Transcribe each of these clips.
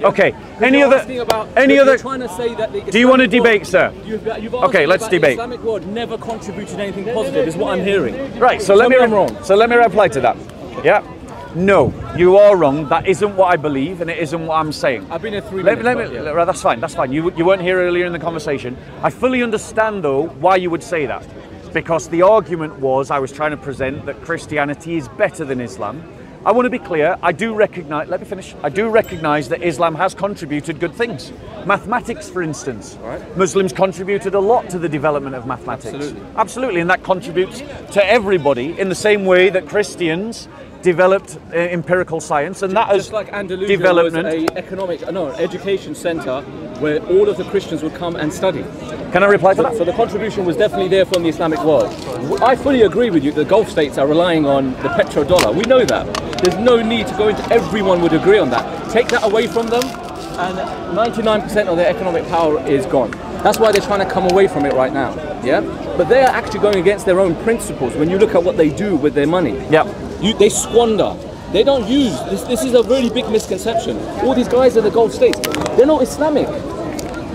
Okay. Any other? Trying to say that do you want to debate, sir? Okay, let's debate. The Islamic world never contributed anything positive, is what I'm hearing. Right. So let me reply to that. Yeah. No, you are wrong. That isn't what I believe, and it isn't what I'm saying. I've been here 3 minutes. Right, that's fine. That's fine. You weren't here earlier in the conversation. I fully understand, though, why you would say that, because the argument was I was trying to present that Christianity is better than Islam. I want to be clear, I do recognise, let me finish, I do recognise that Islam has contributed good things. Mathematics, for instance. Right. Muslims contributed a lot to the development of mathematics. Absolutely. Absolutely, and that contributes to everybody in the same way that Christians developed empirical science, and that just is like Andalusia was an education centre where all of the Christians would come and study. Can I reply to that? So the contribution was definitely there from the Islamic world. I fully agree with you. The Gulf states are relying on the petrodollar. We know that. There's no need to go into. Everyone would agree on that. Take that away from them, and 99% of their economic power is gone. That's why they're trying to come away from it right now. Yeah, but they are actually going against their own principles. When you look at what they do with their money. Yeah. They squander. They don't use this. This is a really big misconception. All these guys in the Gulf states, they're not Islamic.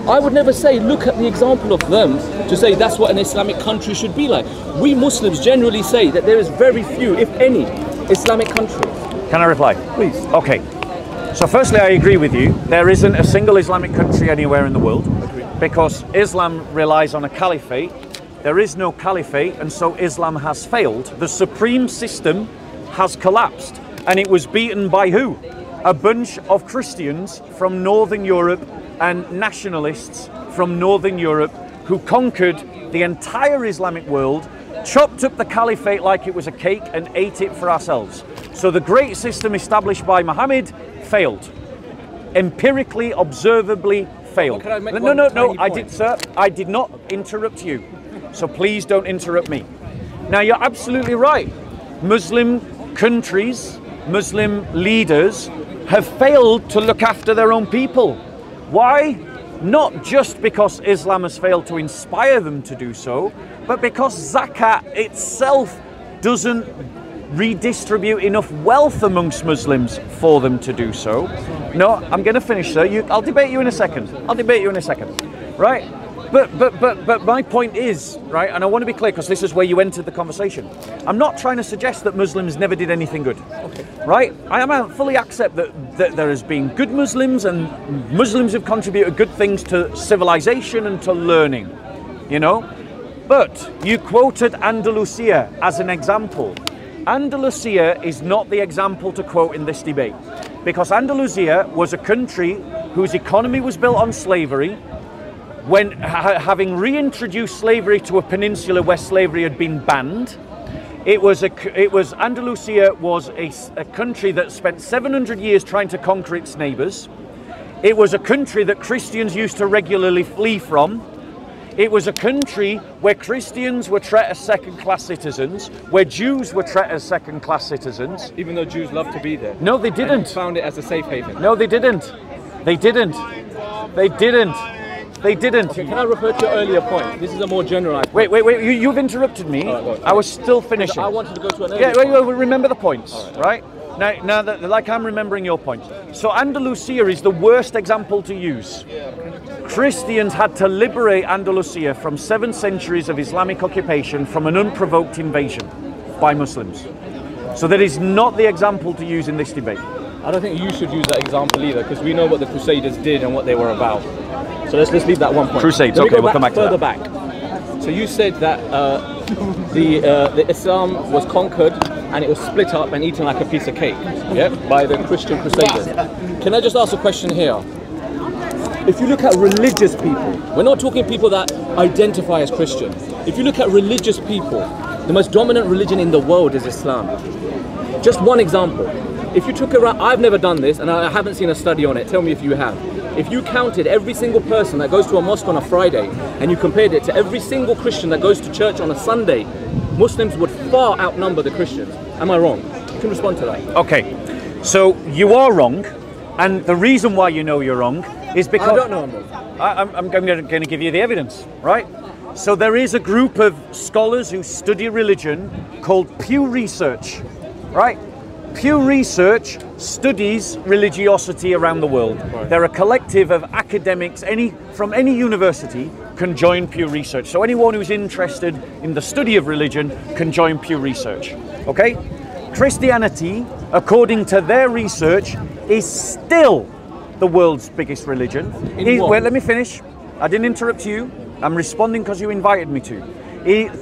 I would never say, look at the example of them to say that's what an Islamic country should be like. We Muslims generally say that there is very few, if any, Islamic countries. Can I reply? Please. Okay. So firstly, I agree with you. There isn't a single Islamic country anywhere in the world. Agreed. Because Islam relies on a caliphate. There is no caliphate, and so Islam has failed. The supreme system has collapsed, and it was beaten by who? A bunch of Christians from Northern Europe and nationalists from Northern Europe who conquered the entire Islamic world, chopped up the caliphate like it was a cake, and ate it for ourselves. So the great system established by Muhammad failed. Empirically, observably failed. No, I did not interrupt you. So please don't interrupt me. Now, you're absolutely right. Muslim countries, Muslim leaders have failed to look after their own people. Why? Not just because Islam has failed to inspire them to do so, but because zakat itself doesn't redistribute enough wealth amongst Muslims for them to do so. No, I'm going to finish, sir. I'll debate you in a second. Right? But my point is, right, and I want to be clear because this is where you entered the conversation. I'm not trying to suggest that Muslims never did anything good. Okay. Right? I fully accept that there has been good Muslims, and Muslims have contributed good things to civilization and to learning, you know? But you quoted Andalusia as an example. Andalusia is not the example to quote in this debate, because Andalusia was a country whose economy was built on slavery. When having reintroduced slavery to a peninsula where slavery had been banned, Andalusia was a country that spent 700 years trying to conquer its neighbours. It was a country that Christians used to regularly flee from. It was a country where Christians were treated as second-class citizens, where Jews were treated as second-class citizens. Even though Jews love to be there. No, they didn't. And found it as a safe haven. No, they didn't. They didn't. Okay, can I refer to your earlier point? This is a more generalized point. Wait. You've interrupted me. Right. I was still finishing. I wanted to go to an earlier point. Wait, remember the points, right? Now that, like, I'm remembering your points. So Andalusia is the worst example to use. Christians had to liberate Andalusia from 7 centuries of Islamic occupation from an unprovoked invasion by Muslims. So that is not the example to use in this debate. I don't think you should use that example either, because we know what the Crusaders did and what they were about. So let's leave that one point. Crusades, okay, we'll come back to that. Further back. So you said that the Islam was conquered and it was split up and eaten like a piece of cake, yeah, by the Christian Crusaders. Can I just ask a question here? If you look at religious people, we're not talking people that identify as Christian. If you look at religious people, the most dominant religion in the world is Islam. Just one example. If you took around, I've never done this and I haven't seen a study on it, tell me if you have. If you counted every single person that goes to a mosque on a Friday and you compared it to every single Christian that goes to church on a Sunday, Muslims would far outnumber the Christians. Am I wrong? You can respond to that. Okay, so you are wrong, and the reason why you know you're wrong is because... I don't know I'm wrong. I'm going to give you the evidence, right? So there is a group of scholars who study religion called Pew Research, right? Pew Research studies religiosity around the world. Right. They're a collective of academics, from any university can join Pew Research. So anyone who's interested in the study of religion can join Pew Research. Okay? Christianity, according to their research, is still the world's biggest religion. Wait, let me finish. I didn't interrupt you. I'm responding because you invited me to.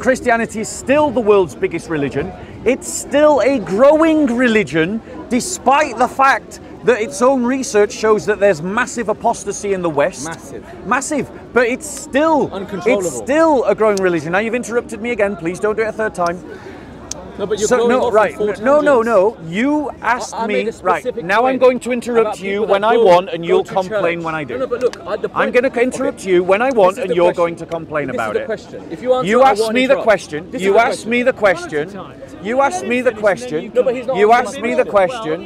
Christianity is still the world's biggest religion. It's still a growing religion, despite the fact that its own research shows that there's massive apostasy in the West. Massive. But it's still uncontrollable. It's still a growing religion. Now you've interrupted me again. Please don't do it a third time. No, but you're blowing off right. in No. You asked me. Right. Now I'm going to interrupt you when I want, and you'll complain when I do. No, but look, I'm going to interrupt you when I want, and you're going to complain about it. Question. If you answer, you asked me the question. You asked me the question. You asked me the question. You asked me the question.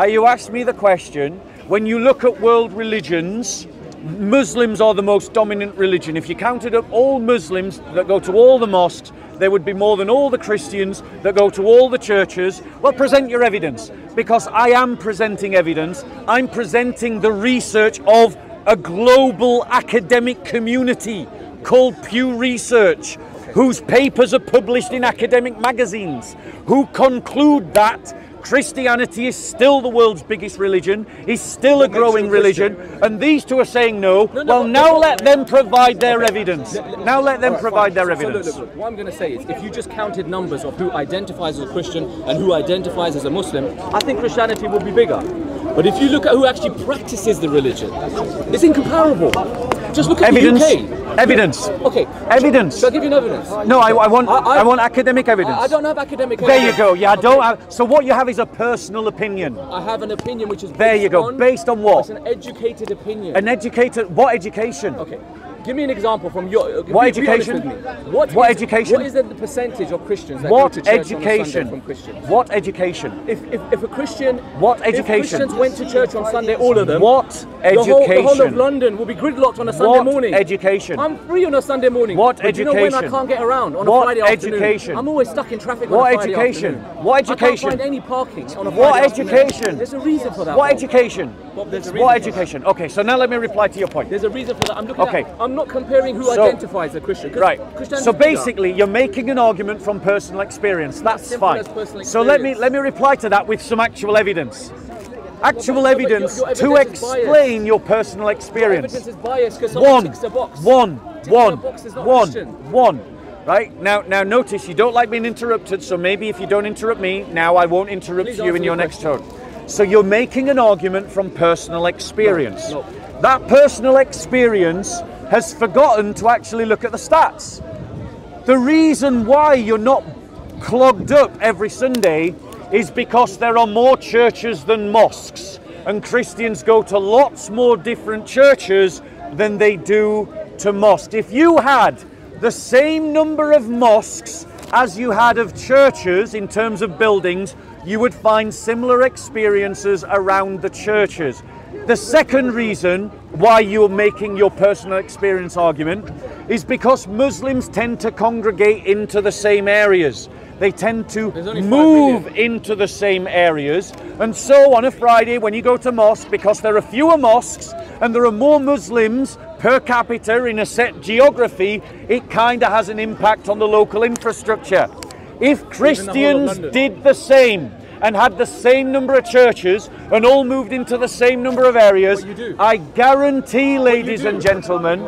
You asked me the question. When you look at world religions, Muslims are the most dominant religion. If you counted up all Muslims that go to all the mosques, there would be more than all the Christians that go to all the churches. Well, present your evidence, because I am presenting evidence. I'm presenting the research of a global academic community called Pew Research, whose papers are published in academic magazines, who conclude that Christianity is still the world's biggest religion, is still a growing religion, and these two are saying no. Well, now let them provide their evidence. Now let them provide their evidence. So look, what I'm going to say is, if you just counted numbers of who identifies as a Christian and who identifies as a Muslim, I think Christianity would be bigger. But if you look at who actually practices the religion, it's incomparable. Just look at evidence. the UK. Evidence. Okay. Evidence. Shall I give you evidence? No, I want academic evidence. I don't have academic evidence. There you go. Yeah, I okay. don't have. So what you have is a personal opinion. I have an opinion which is based there you go. On, based on what? It's an educated opinion. An educated. What education? Okay. Give me an example from your. What education? What education? What is the percentage of Christians that go to church on a Sunday from Christians? What education? If a Christian. What education? If Christians went to church on Sunday, all of them. What education? The whole of London will be gridlocked on a Sunday morning. What education? I'm free on a Sunday morning. What but education? You know when I can't get around on a Friday afternoon? What education? I'm always stuck in traffic what on a Friday education? afternoon. What education? I can't find any parking on a Friday What afternoon. education? There's a reason for that. What Bob. education? Bob, there's a reason what education? Okay, so now let me reply to your point. There's a reason for that. I'm looking at, I'm not comparing who identifies as a Christian. Right. So basically, you're making an argument from personal experience. That's fine. So let me reply to that with some actual evidence. Actual evidence your to explain your personal experience. Evidence is biased because someone ticks a box. One. Right? Now notice you don't like being interrupted, so maybe if you don't interrupt me, now I won't interrupt you in your next turn. So you're making an argument from personal experience. No. That personal experience has forgotten to actually look at the stats. The reason why you're not clogged up every Sunday is because there are more churches than mosques, and Christians go to lots more different churches than they do to mosques. If you had the same number of mosques as you had of churches in terms of buildings, you would find similar experiences around the churches. The second reason why you're making your personal experience argument is because Muslims tend to congregate into the same areas. They tend to move into the same areas. And so on a Friday when you go to mosque, because there are fewer mosques and there are more Muslims per capita in a set geography, it kind of has an impact on the local infrastructure. If Christians did the same and had the same number of churches and all moved into the same number of areas, I guarantee, ladies and gentlemen,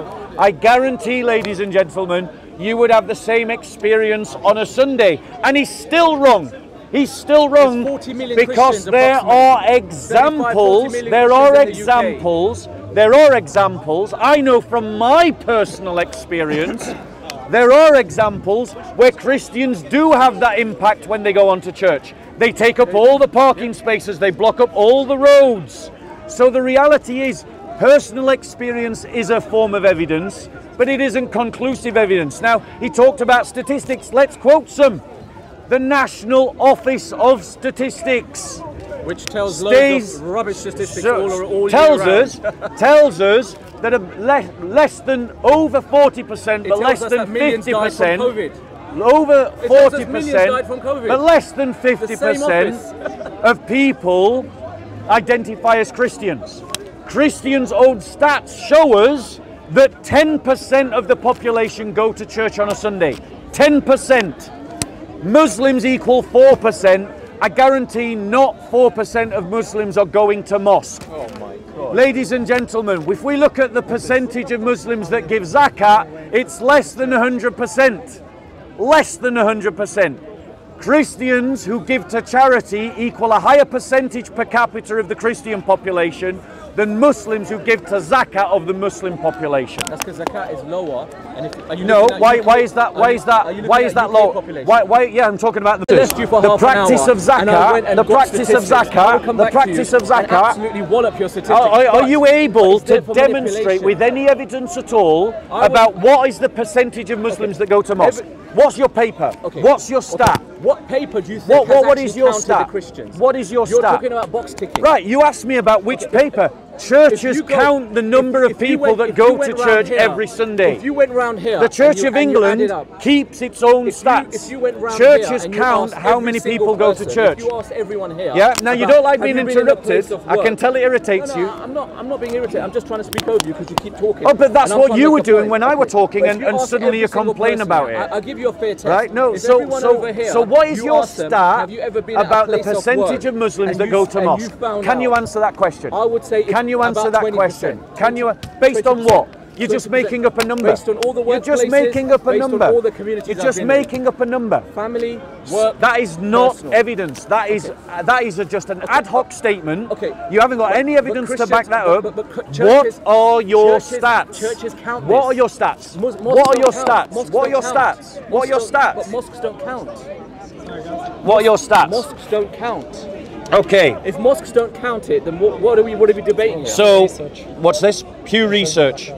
you would have the same experience on a Sunday. And he's still wrong. He's still wrong because there are examples, I know from my personal experience, there are examples where Christians do have that impact when they go onto church. They take up all the parking spaces, they block up all the roads. So the reality is, personal experience is a form of evidence, but it isn't conclusive evidence. Now, he talked about statistics. Let's quote some. The National Office of Statistics, which tells loads of rubbish statistics all tells us that less than over 40%, but less than 50%. Over 40%, but less than 50%. of people identify as Christians. Christians' own stats show us that 10% of the population go to church on a Sunday. 10%. Muslims equal 4%. I guarantee not 4% of Muslims are going to mosque. Oh my God. Ladies and gentlemen, if we look at the percentage of Muslims that give zakat, it's less than 100%. Less than 100%. Christians who give to charity equal a higher percentage per capita of the Christian population than Muslims who give to zakat of the Muslim population. That's because zakat is lower. And if, are you No, why UK, is that? Why is that? Why is that low? Why? Yeah, I'm talking about the practice of zakat. The practice of zakat. The practice of zakat. Absolutely wallop your statistics. Are you able to demonstrate with any evidence at all about what is the percentage of Muslims that go to mosque? What's your paper? Okay. What's your stat? What paper do you think what is your counted stat? the Christians? What is your You're stat? talking about box ticking. Right, you asked me about which paper. Churches count the number of people that go to church every Sunday. If you went round here, the Church of England keeps its own stats. Churches count how many people go to church. If you ask everyone here. Yeah. Now you don't like being interrupted. I can tell it irritates you. I'm not being irritated. I'm just trying to speak over you because you keep talking. Oh, but that's what you were doing when I were talking, and suddenly you complain about it. I'll give you a fair test. Right? No. So what is your stat about the percentage of Muslims that go to mosque? Can you answer that question? I would say. Can you answer that question? Can you, based on what? You're just making up a number. Based on all the workplaces, you're just making up a number. Based on all the communities you're just making up a number. Family, work. That is not personal. Evidence. That is just an ad hoc statement. Okay. You haven't got any evidence to back that up. Churches, what are your stats? Churches count. What are your stats? What are your stats? What are your stats? What are your stats? But mosques don't count. What are your stats? Mosques don't count. Okay. If mosques don't count it, then what are we debating here? So, what's this? Pew Research.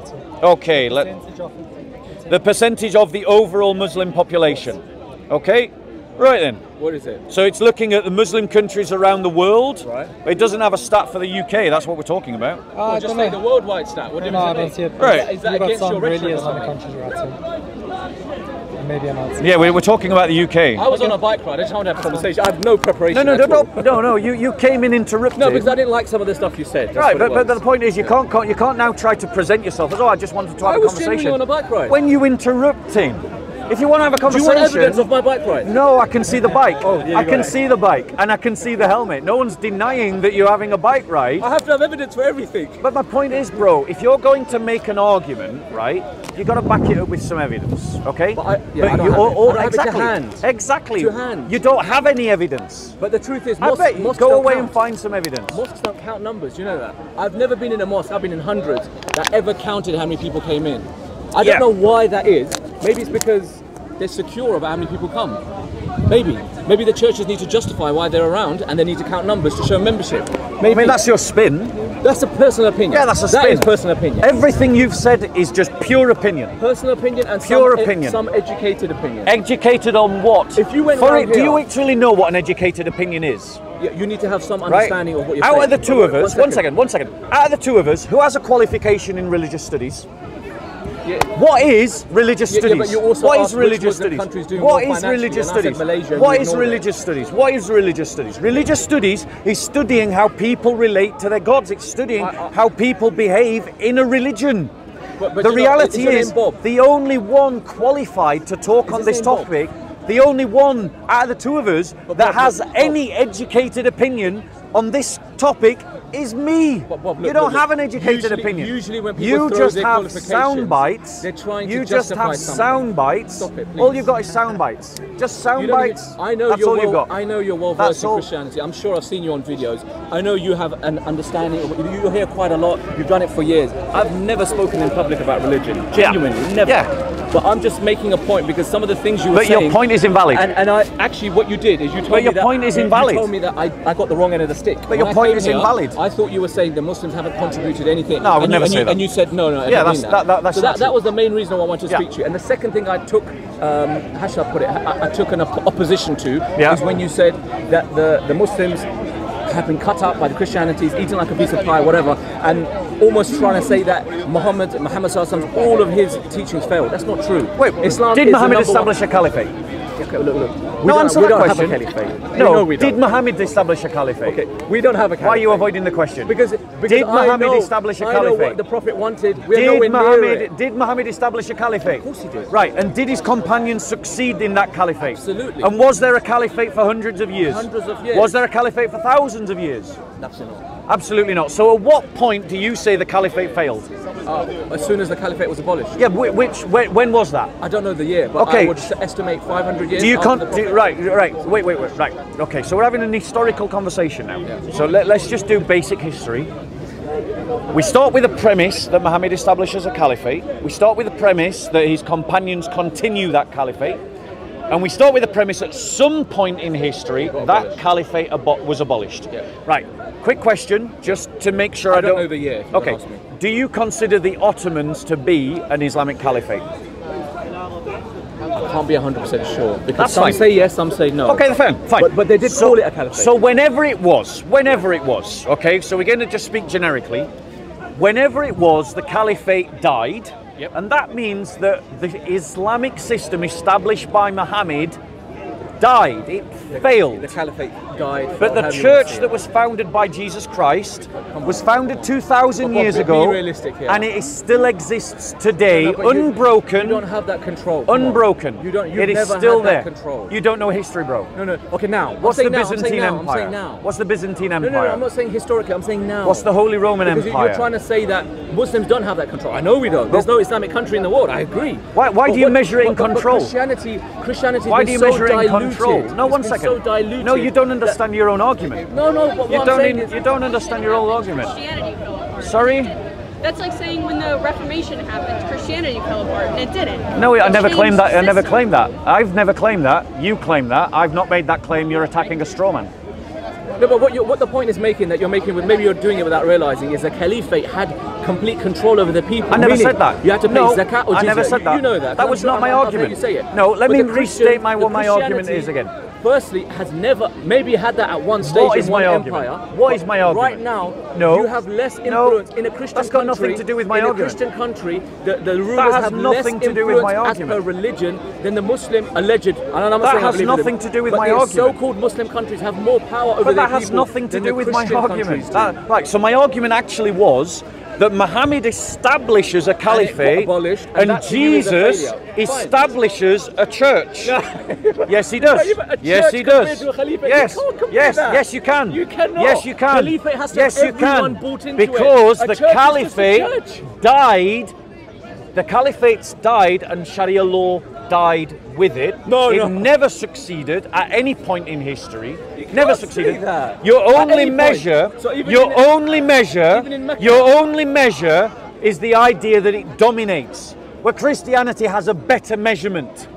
Okay, the percentage of the overall Muslim population. Okay, right then. What is it? So it's looking at the Muslim countries around the world. Right. It doesn't have a stat for the UK. That's what we're talking about. Well, just say the worldwide stat. What difference I don't see it. Right. Is that against your really rhetoric? Islamic countries you're at. Maybe I'm not. Yeah, we're talking about the UK. I was on a bike ride. I just wanted to have a conversation. I have no preparation. No. You came in interrupting. No, because I didn't like some of the stuff you said. Right, but the point is, you can't now try to present yourself as, I just wanted to have a conversation. I was genuinely on a bike ride. When you interrupting. If you want to have a conversation... Do you want evidence of my bike ride? No, I can see the bike. Oh, yeah, I can see the bike, and I can see the helmet. No one's denying that you're having a bike ride. I have to have evidence for everything. But my point is, bro, if you're going to make an argument, right, you've got to back it up with some evidence, okay? But I don't have it to hand. Exactly. To hand. You don't have any evidence. But the truth is, mosques go away and find some evidence. Mosques don't count numbers, you know that. I've never been in a mosque, I've been in hundreds, that ever counted how many people came in. I don't know why that is. Maybe it's because they're secure about how many people come. Maybe the churches need to justify why they're around, and they need to count numbers to show membership. Maybe. I mean, that's your spin. That's a personal opinion. Yeah, that's a spin. That is personal opinion. Everything you've said is just pure opinion. Personal opinion and some educated opinion. Educated on what? If you went around do you actually know what an educated opinion is? Yeah, you need to have some understanding of what you're saying. Out of the two of us, one second. Out of the two of us, who has a qualification in religious studies? Yeah. What is religious studies? But you also what is religious studies? What is religious studies? What is religious studies? What is religious studies? Religious studies is studying how people relate to their gods. It's studying how people behave in a religion. But the reality is, the only one qualified to talk on this topic, the only one out of the two of us that has any educated opinion on this topic is me. You don't have an educated opinion. Usually when people throw their qualifications, sound bites. They're trying to you just have sound bites. Stop it, please. All you've got is sound bites. Just sound bites. I know that's all you've got. I know you're well versed in Christianity. I'm sure I've seen you on videos. I know you have an understanding. You're here quite a lot. You've done it for years. I've never spoken in public about religion. Genuinely, never. Yeah. But I'm just making a point because some of the things you were saying. But your point is invalid. And I actually, what you did is you told me that. But your point is invalid. You told me that I got the wrong end of the stick. But your point is invalid. I thought you were saying the Muslims haven't contributed anything. No, I would never say that. And you said no. Yeah, that was the main reason why I wanted to speak to you. And the second thing I took, how should I put it? I took an opposition to is when you said that the Muslims have been cut up by the Christianities, eaten like a piece of pie, whatever, and almost trying to say that Muhammad Sallallahu all of his teachings failed. That's not true. Wait, Islam did Muhammad establish a caliphate? Okay, look. No, answer we that don't question. have a caliphate. No, we did don't. Muhammad establish a caliphate? Okay, we don't have a caliphate. Why are you avoiding the question? Because did Muhammad I know, establish a I know caliphate? what the Prophet wanted. We're nowhere near it. Did Muhammad establish a caliphate? Of course he did. Right, and did his companions succeed in that caliphate? Absolutely. And was there a caliphate for hundreds of years? Hundreds of years. Was there a caliphate for thousands of years? Absolutely not. Absolutely not. So at what point do you say the caliphate failed? As soon as the caliphate was abolished. Yeah, when was that? I don't know the year, but Okay. I would estimate 500 years. Do you after the Prophet. wait, right. Okay, so we're having an historical conversation now. Yeah. So let's just do basic history. We start with the premise that Muhammad establishes a caliphate. We start with the premise that his companions continue that caliphate. And we start with the premise at some point in history that caliphate was abolished. Yeah. Right. Quick question, just to make sure I don't know the year. If you Okay. ask me. Do you consider the Ottomans to be an Islamic caliphate? I can't be 100% sure because That's some fine. say yes, some say no. Okay, fine. But they did call it a caliphate. So whenever it was, okay, so we're going to just speak generically. Whenever it was, the caliphate died, and that means that the Islamic system established by Muhammad died. It failed. The caliphate died. But the church that was founded by Jesus Christ was founded 2,000 years ago, be realistic here. and it still exists today, No, but unbroken. You don't have that control. Come on. Unbroken. You don't. It is never still had that there. control. You don't know history, bro. No. Okay, now. What's the I'm Byzantine saying now. Empire? I'm saying now. What's the Byzantine No, Empire? I'm not saying historically. I'm saying now. What's the Holy Roman because Empire? You're trying to say that Muslims don't have that control. I know we don't. There's no Islamic country in the world. I agree. Why do you measure it in control? Christianity. Why do you measure it in diluted. control? No, It's one been second. So diluted No, you don't understand your own argument. No. But what I'm saying is, You don't understand your own argument. Christianity fell apart. Sorry? That's like saying when the Reformation happened, Christianity fell apart, and it didn't. No, I never It claimed that. changed I never the claimed that. I've never claimed that. You claim that. I've not made that claim. You're attacking a straw man. No, but what the point is making that you're making with maybe you're doing it without realizing is the caliphate had complete control over the people. I never Meaning said that. You had to pay No, zakat or I jizya. never said that. You know that. That was not my I'll argument. let you say it. No, let But me the restate the what my argument Christianity, is again. Firstly, has never maybe had that at one stage What is in one my argument? empire. What is my argument? Right now, No. you have less No. influence in a Christian That's got country. nothing to do with my in argument. a Christian country, the rulers has have nothing less to do with my influence as per argument. religion than the Muslim alleged. And I'm not That saying I has believe in nothing them, to do with but my the argument. So-called Muslim countries have more power over But their that has people nothing to than do the with my Christian argument. countries do. Right, so my argument actually was that Muhammad establishes a caliphate abolished, and that to you is a Jesus failure. Fine. establishes a church. Yes, he does. But a Yes, church he compared does. to a caliphate, Yes, you can't compare yes, that. yes, you can. You cannot. Yes, you can. Caliphate has to yes, have you can. everyone bought into it. Because A the church is just a caliphate church. died. The caliphates died, and Sharia law died with it. No. It never succeeded at any point in history. Never can't succeeded. say that. Your At only any point. measure. So even Your in- only measure. even in Mecca. Your only measure is the idea that it dominates. Where Christianity has a better measurement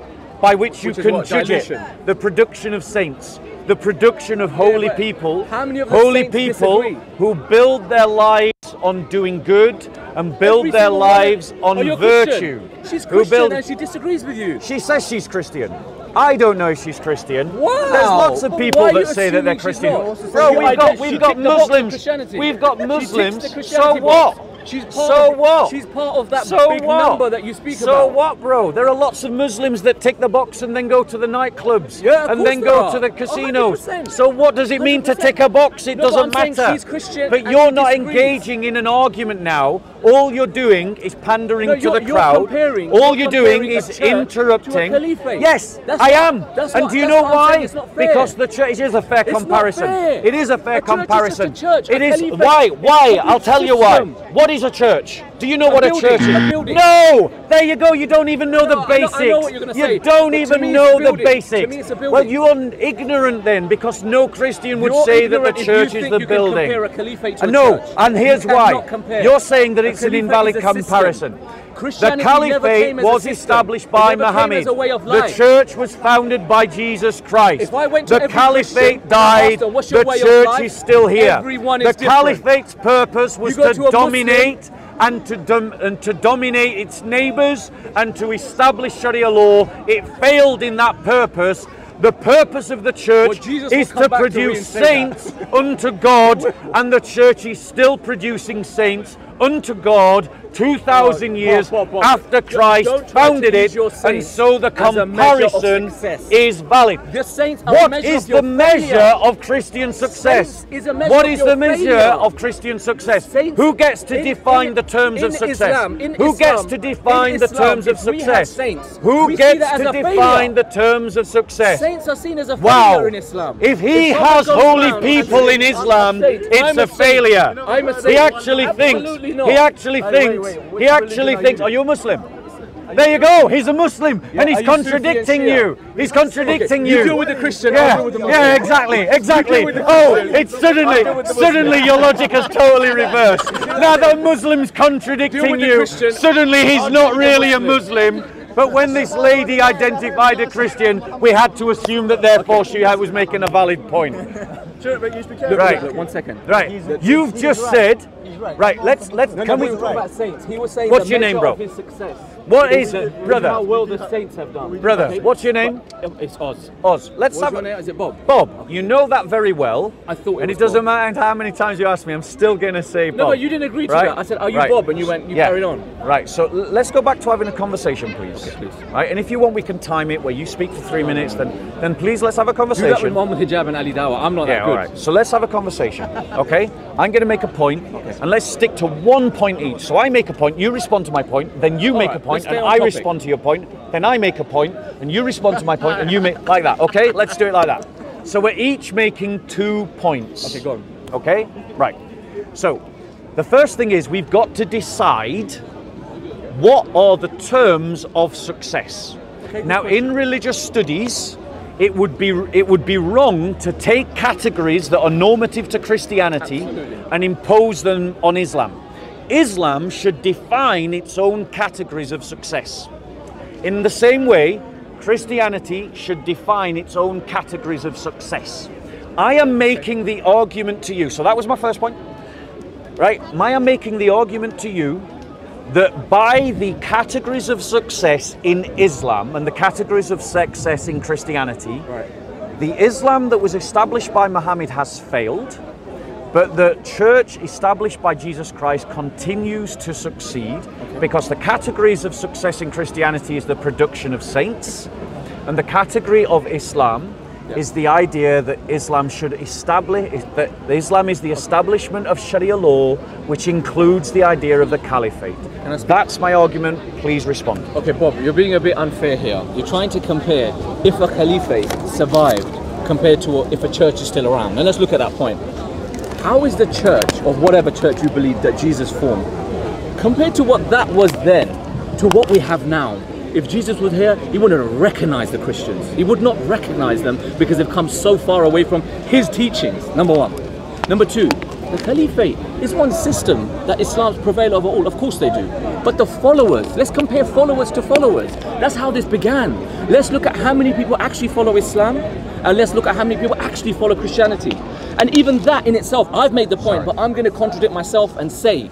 by which you Which is can what? judge Dilution. it. The production of saints. The production of holy but people. how many of the holy saints people disagree? who build their lives on doing good and build Every their single one- lives on Oh, you're virtue. Christian. She's Who Christian build- and she disagrees with you. She says she's Christian. I don't know if she's Christian. Wow. There's lots of But people why are that you say that they're assuming she's Christian. not? Bro, She we've got ticked the box of Muslims. Christianity. We've got She ticks Muslims. the So Christianity what? box. She's part So of, what? She's part of that So big what? number that you speak So about. what, bro? There are lots of Muslims that tick the box and then go to the nightclubs. Yeah, of and course then there go are. to the casinos. 100%. So what does it mean to 100%. tick a box? It No, but doesn't I'm saying matter. she's Christian But and you're she not disagrees. engaging in an argument now. All you're doing is pandering No, to you're- the you're crowd. comparing- All you're you're doing comparing a is church to a interrupting. caliphate. Yes, That's I what- am. that's And what- do you that's know what I'm why? saying, it's not fair. Because the church it is a fair It's not comparison. fair. It is a fair A church is comparison. just a church. It A is. caliphate Why? is Why? a I'll tell you why. system. What is a church? Do you know A what building, a church is? a building. No! There you go. You don't even know the No, basics. I know what you're gonna say, You don't but to even me it's know a the building. basics. To me it's a building. Well, you're ignorant then, because no Christian would You're say that the ignorant if you church think is the you can building. compare a caliphate to a No, church. and here's You why. cannot compare. You're saying that A it's an caliphate invalid is a system. comparison. The Christianity never caliphate came as a was system. established It by never came Muhammad. as a way of The life. church was founded by Jesus Christ. If I went to the every caliphate Christian and died. asked them, "What's your The way of church life?" is still here. Everyone the is different. caliphate's purpose was You go to to a dominate and to dominate its neighbours and to establish Sharia law. It failed in that purpose. The purpose of the church Well, Jesus is will come to back to produce reinstate that. saints unto God, and the church is still producing saints unto God 2,000 years Bob. after Christ Don't try to founded use it, your and saints so the as a measure of comparison success. is valid. The saints are a What measure is of your the measure failure. of Christian success? Saints is a measure What of is your the measure failure. of Christian success? Saints- Who gets to define the terms of in success? Islam, Who gets to define the terms of if we have success? saints, Who we see gets that as to a failure. define the terms of success? Saints are seen as a Wow. failure in Islam. If he If someone has goes holy around and people says, in "I'm Islam, a saint," it's I'm a saint. failure. I'm a He saint. actually thinks. Absolutely not. He actually thinks. He actually thinks. Are you a Muslim? There you go. He's a Muslim, and he's are you contradicting Sufi and you. He's contradicting You you. deal with the Christian, I'll Yeah, deal with the Muslim. yeah, exactly. with the Oh, Christian. it's suddenly your logic has totally reversed. Now that Muslim's Deal contradicting with the you, Christian. suddenly he's I'll not deal with the really a Muslim. Muslim. But when this lady identified a Christian, we had to assume that therefore she was making a valid point. Right. Look, 1 second. Right. You've just said. Right. Let's. Can we? About saints. He was saying What's the your name, measure bro? of his success. What is, How brother? well the saints have done. Brother, Okay. what's your name? It's Oz. Oz. Let's What's have your name? Is it Bob? Bob. You know that very well. I thought it and was it doesn't Bob. matter how many times you ask me. I'm still gonna say Bob. No, but you didn't agree to Right? that. I said, "Are you Right. Bob?" And you went. You carried on. Right. So let's go back to having a conversation, please. Okay, please. Right. And if you want, we can time it where you speak for 3 minutes. Then please let's have a Do that with conversation. Mohammed Hijab and Ali Dawah. I'm not Yeah, that good. all right. So let's have a conversation, okay? I'm going to make a point, and let's stick to 1 point each. So I make a point, you respond to my point, then you make right, a point, let's stay and on I topic. respond to your point, then I make a point, and you respond to my point, and you make like that, okay? Let's do it like that. So we're each making 2 points. Okay, go on. Okay? Right. So the first thing is we've got to decide what are the terms of success. Now, in religious studies, it would be wrong to take categories that are normative to Christianity and impose them on Islam. Islam should define its own categories of success. In the same way, Christianity should define its own categories of success. I am making the argument to you, so that was my first point, right? I am making the argument to you that by the categories of success in Islam and the categories of success in Christianity, the Islam that was established by Muhammad has failed, but the church established by Jesus Christ continues to succeed because the categories of success in Christianity is the production of saints, and the category of Islam is the idea that Islam should establish, that Islam is the establishment of Sharia law, which includes the idea of the caliphate. That's my argument. Please respond. Okay, Bob, you're being a bit unfair here. You're trying to compare if a caliphate survived compared to if a church is still around. And let's look at that point. How is the church, or whatever church you believe that Jesus formed, compared to what that was then, to what we have now? If Jesus was here, he wouldn't recognize the Christians. He would not recognize them because they've come so far away from his teachings, number one. Number two, the caliphate is one system that Islam's prevail over all. Of course they do. But the followers, let's compare followers to followers. That's how this began. Let's look at how many people actually follow Islam, and let's look at how many people actually follow Christianity. And even that in itself, I've made the point, but I'm going to contradict myself and say,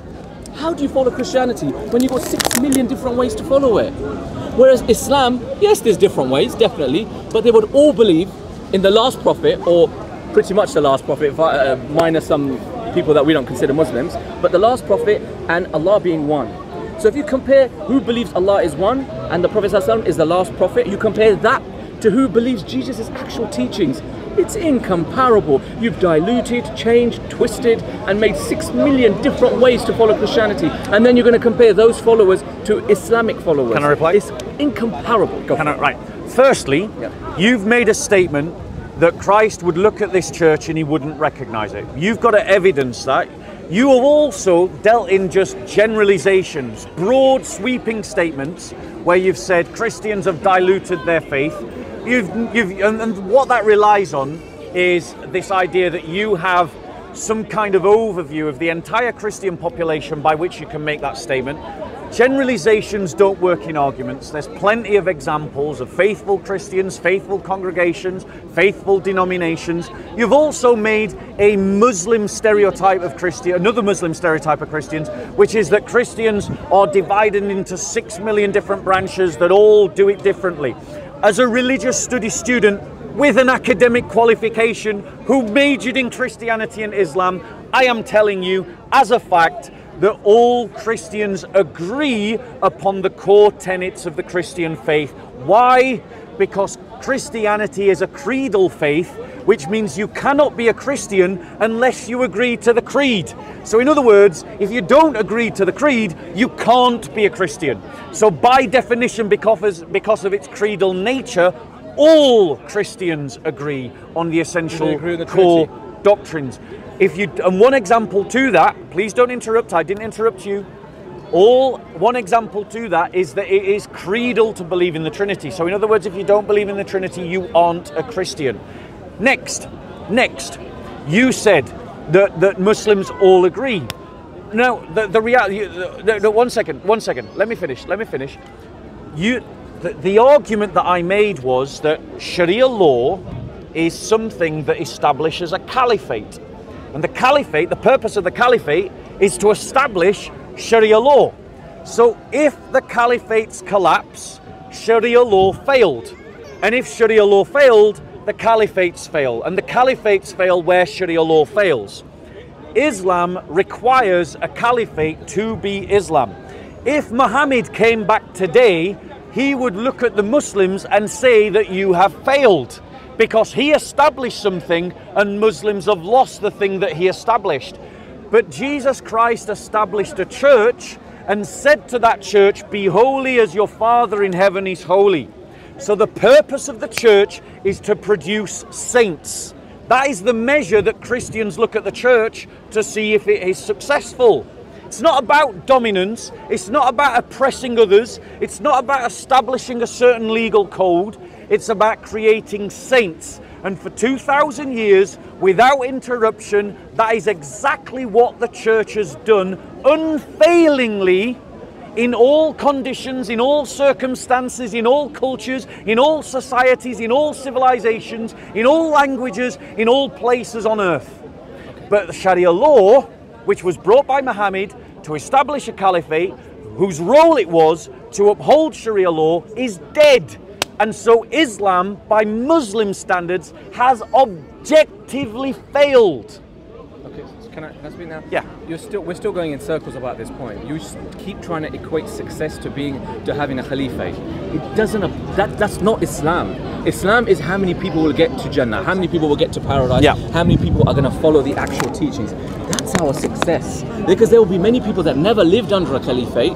how do you follow Christianity when you've got 6 million different ways to follow it? Whereas Islam, yes, there's different ways, definitely, but they would all believe in the last prophet, or pretty much the last prophet, minus some people that we don't consider Muslims, but the last prophet and Allah being one. So if you compare who believes Allah is one and the Prophet ﷺ is the last prophet, you compare that to who believes Jesus' actual teachings, it's incomparable. You've diluted, changed, twisted, and made 6 million different ways to follow Christianity. And then you're going to compare those followers to Islamic followers. Can I reply? It's incomparable. Right. Firstly, you've made a statement that Christ would look at this church and he wouldn't recognize it. You've got to evidence that. You have also dealt in just generalizations, broad sweeping statements where you've said Christians have diluted their faith. And what that relies on is this idea that you have some kind of overview of the entire Christian population by which you can make that statement. Generalizations don't work in arguments. There's plenty of examples of faithful Christians, faithful congregations, faithful denominations. You've also made a Muslim stereotype of another Muslim stereotype of Christians, which is that Christians are divided into 6 million different branches that all do it differently. As a religious studies student with an academic qualification who majored in Christianity and Islam, I am telling you, as a fact, that all Christians agree upon the core tenets of the Christian faith. Why? Because Christianity is a creedal faith, which means you cannot be a Christian unless you agree to the creed. So in other words, if you don't agree to the creed, you can't be a Christian. So by definition, because of its creedal nature, all Christians agree on the essential core doctrines. And one example to that, please don't interrupt, I didn't interrupt you. One example to that is that it is creedal to believe in the Trinity. So in other words, if you don't believe in the Trinity, you aren't a Christian. Next, you said that Muslims all agree. Now, the reality, one second, let me finish. The argument that I made was that Sharia law is something that establishes a caliphate. And the caliphate, the purpose of the caliphate is to establish Sharia law. So if the caliphates collapse, Sharia law failed. And if Sharia law failed, the caliphates fail. And the caliphates fail where Sharia law fails. Islam requires a caliphate to be Islam. If Muhammad came back today, he would look at the Muslims and say that you have failed, because he established something and Muslims have lost the thing that he established. But Jesus Christ established a church and said to that church, be holy as your Father in heaven is holy. So the purpose of the church is to produce saints. That is the measure that Christians look at the church to see if it is successful. It's not about dominance. It's not about oppressing others. It's not about establishing a certain legal code. It's about creating saints. And for 2,000 years, without interruption, that is exactly what the church has done unfailingly, in all conditions, in all circumstances, in all cultures, in all societies, in all civilizations, in all languages, in all places on earth. But the Sharia law, which was brought by Muhammad to establish a caliphate, whose role it was to uphold Sharia law, is dead. And so Islam, by Muslim standards, has objectively failed. Okay, so can I speak now? Yeah. We're still going in circles about this point. You keep trying to equate success to having a caliphate. It doesn't. That's not Islam. Islam is how many people will get to Jannah, how many people will get to paradise, how many people are going to follow the actual teachings. That's our success. Because there will be many people that never lived under a caliphate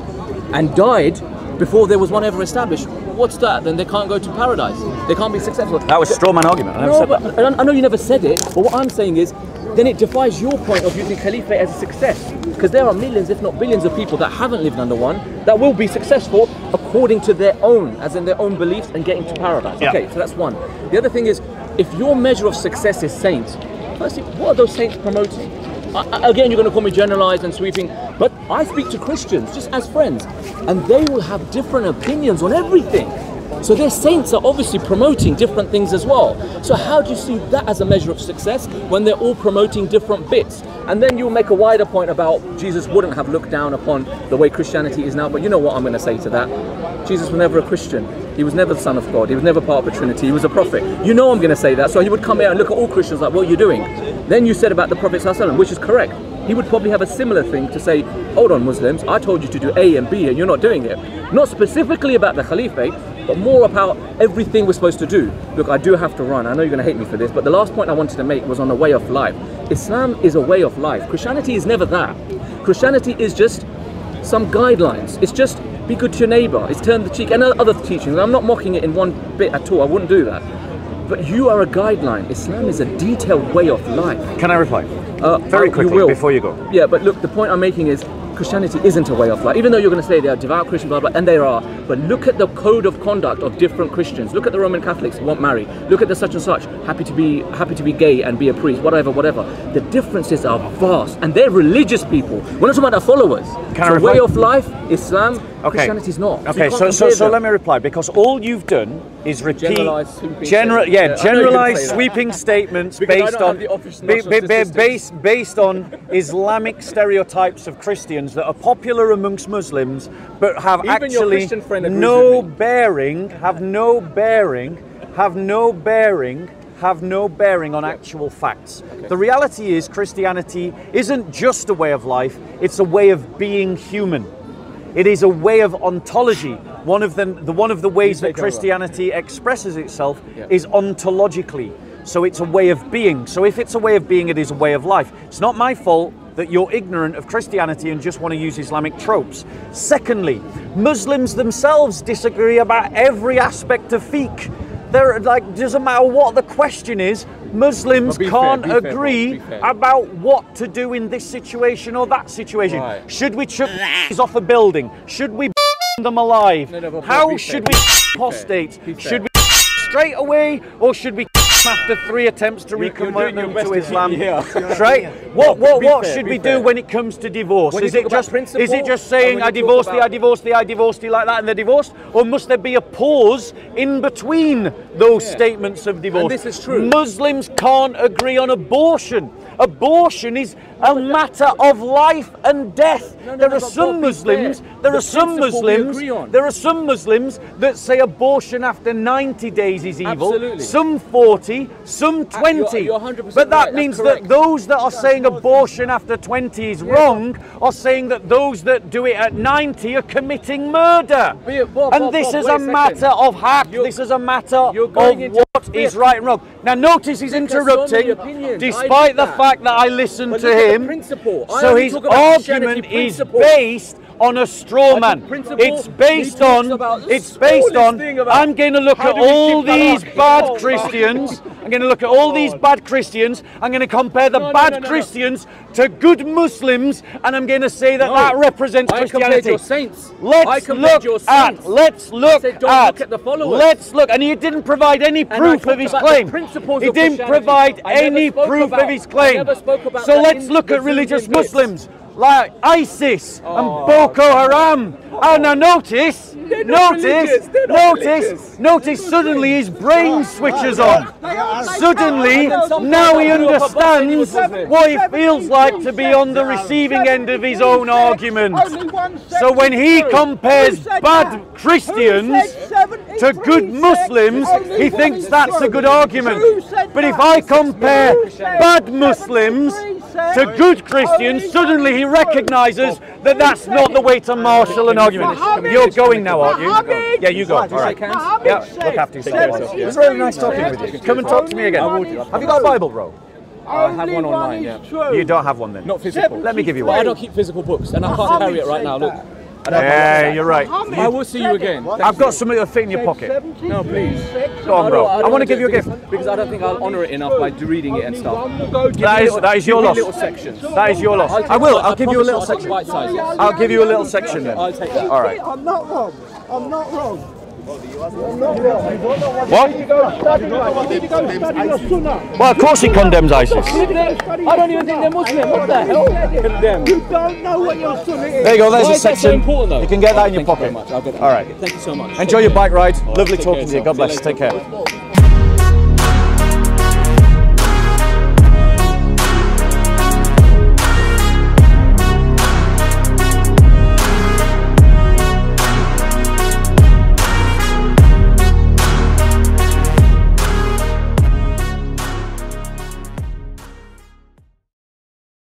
and died before there was one ever established. What's that? Then they can't go to paradise. They can't be successful. That was a straw man argument. I know you never said it, but what I'm saying is, then it defies your point of using caliphate as a success. Because there are millions, if not billions, of people that haven't lived under one that will be successful according to their own, as in their own beliefs, and getting to paradise. Yeah. Okay, so that's one. The other thing is, if your measure of success is saints, firstly, what are those saints promoting? Again, you're going to call me generalized and sweeping, but I speak to Christians just as friends, and they will have different opinions on everything. So their saints are obviously promoting different things as well. So how do you see that as a measure of success when they're all promoting different bits? And then you'll make a wider point about Jesus wouldn't have looked down upon the way Christianity is now, but you know what I'm going to say to that? Jesus was never a Christian. He was never the Son of God. He was never part of the Trinity. He was a prophet. You know I'm going to say that. So he would come here and look at all Christians like, what are you doing? Then you said about the Prophet ﷺ, which is correct. He would probably have a similar thing to say, hold on Muslims, I told you to do A and B and you're not doing it. Not specifically about the Caliphate, but more about everything we're supposed to do. Look, I do have to run. I know you're going to hate me for this, but the last point I wanted to make was on the way of life. Islam is a way of life. Christianity is never that. Christianity is just some guidelines. It's just be good to your neighbor. It's turn the cheek and other teachings. I'm not mocking it in one bit at all. I wouldn't do that. But you are a guideline. Islam is a detailed way of life. Can I reply? Very quickly before you go. Yeah, but look, the point I'm making is Christianity isn't a way of life. Even though you're going to say they are devout Christians, blah, blah, and they are, but look at the code of conduct of different Christians. Look at the Roman Catholics who won't marry. Look at the such and such, happy to be gay and be a priest, whatever. The differences are vast, and they're religious people. We're not talking about their followers. Can I reply? Way of life, Islam, Christianity is not. Okay, so let me reply, because all you've done is repeat generalized sweeping statements based on Islamic stereotypes of Christians that are popular amongst Muslims, but have even actually have no bearing on actual facts. The reality is Christianity isn't just a way of life, it's a way of being human. It is a way of ontology. One of the ways that Christianity expresses itself is ontologically. So it's a way of being. So if it's a way of being, it is a way of life. It's not my fault that you're ignorant of Christianity and just want to use Islamic tropes. Secondly, Muslims themselves disagree about every aspect of fiqh. They're like, doesn't matter what the question is, Muslims can't agree about what to do in this situation or that situation. Right. Should we chuck off a building? Should we them alive? How should we apostates? Should we straight away, or should we after 3 attempts to reconvert them to Islam? Right? What should we do when it comes to divorce? Is it just saying I divorced thee like that and they're divorced? Or must there be a pause in between those statements of divorce? And this is true. Muslims can't agree on abortion. Abortion is a matter of life and death. There are some Muslims that say abortion after 90 days is evil. Absolutely. Some 40, some 20. You're 100% but that right, means that's that those that are saying abortion after 20 is wrong are saying that those that do it at 90 are committing murder. And this is a matter of hack. This is a matter of what is right and wrong. Now notice he's interrupting despite the fact that I listened to him. So his argument is based on a straw man. It's based on I'm going to look at all these bad Christians. I'm going to look at all these bad Christians. I'm going to compare the bad Christians to good Muslims, and I'm going to say that that represents Christianity. Let's look, and he didn't provide any proof of his claim. He didn't provide any proof of his claim. So let's look at religious Muslims like ISIS and Boko Haram. And now notice, suddenly his brain switches on. Suddenly, now he understands what it feels like to be on the receiving end of his own argument. So when he compares bad Christians to good Muslims, he thinks that's a good argument. But if I compare bad Muslims to good Christians, suddenly he recognizes that that's not the way to marshal an argument. You're going now, aren't you? Yeah, you go. All right. Yeah, look after yourself. It's really nice talking with you. Come and talk to me again. Have you got a Bible, bro? I have one online, yeah. You don't have one then? Not physical. Let me give you one. I don't keep physical books, and I can't carry it right now, look. Yeah, you're right. I will see you again. I've got something to fit in your pocket. No, please. Go on, bro. I want to give you a gift. Because I don't think I'll honour it enough by reading it and stuff. That is your loss. Little sections. That is your loss. I will. I'll give you a little section. I'll give you a little section then. I'll take that. All right. I'm not wrong. I'm not wrong. What? Well, Well, of course he condemns ISIS. I don't even think they're Muslim. What the hell? Condemn. you don't know what your son is. There you go. There's Why a is that so section. important, though? You can get that in your Thank you very pocket. much. I'll get that. All right. Thank you so much. Enjoy your bike ride. Lovely Take talking care, to you. God bless. yourself. Take care.